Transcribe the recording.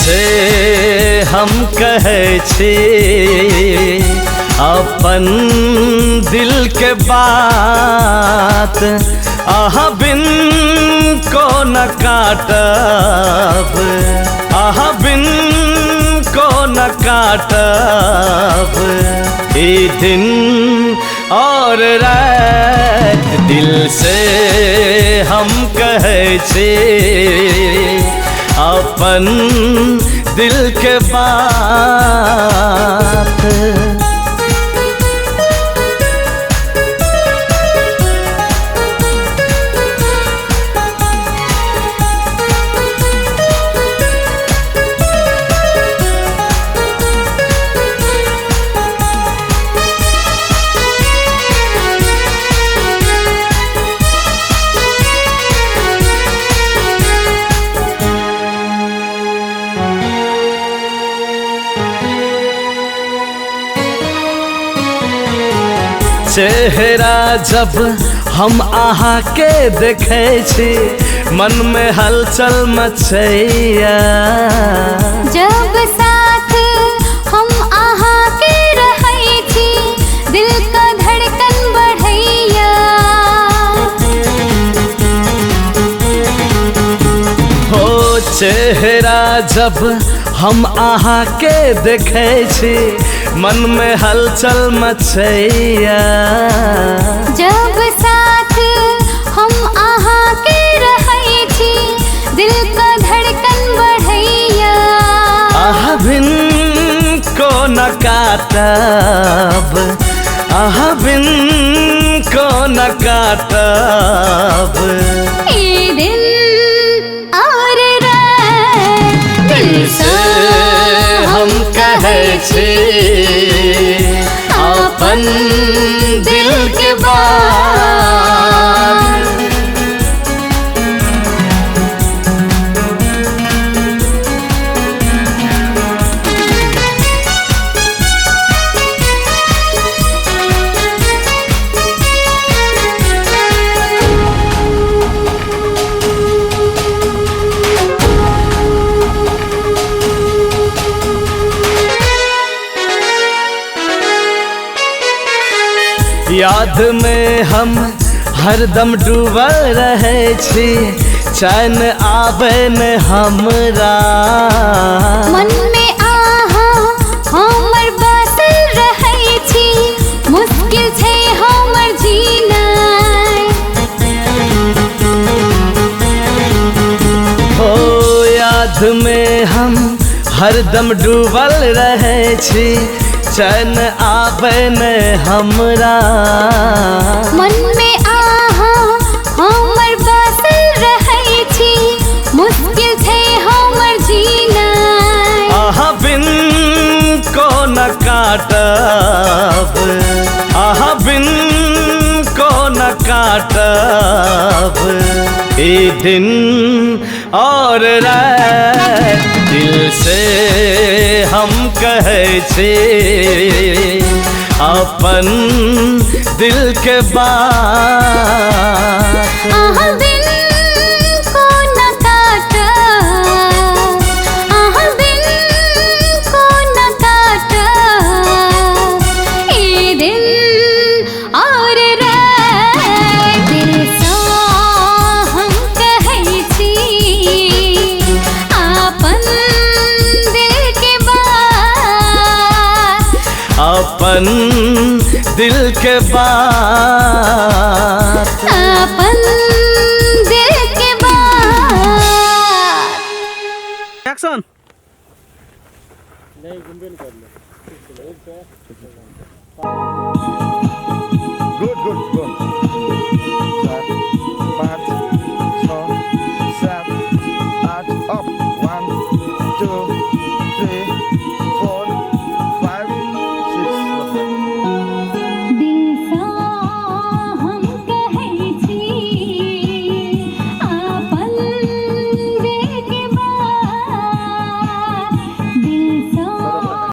से हम कहै छी अपन दिल के बात, अहाँ बिन को न काटब, अहाँ बिन को न काटब। ई दिन और रात दिल से हम कहै छी अपन दिल के बात। चेहरा जब हम आहा के देखे छी, मन में हलचल मचैया। जब साथ हम आहा के रहै छी, दिल का धड़कन बढ़ैया। हो चेहरा जब हम आहा के देखे छी, मन में हलचल मचैया। जब साथ हम आहा के रहै छी, दिल का धड़कन बढ़ैया। आहा बिन को न काटब, आहा बिन को न काटब। ई दिन और रात दिल से हम कहै छी अपन दिल के बात। याद में हम हरदम डूबल रहै छी, चैन आबै न हमरा। मन में आहा हमर बसल रहै छी, मुश्किल छै हमर जीनाइ। हो याद में हम हरदम डूबल रहै छी, चैन आबै न हमरा। मन में आहा हमर बसल रहै छी, मुश्किल छै हमर जीनाइ। आहा बिन को न काटब, आहा बिन को न काटब। ई दिन और रात दिल से हम कहै छी अपन दिल के बात। आहा बिन को न काटब, आहा बिन को न काटब। ई दिन और रात दिल से हम कहै छी अपन दिल के बात। अपन दिल के बात, अपन दिल के बात। Action. Good good good. 4 5 6 7 8 up 1 2 3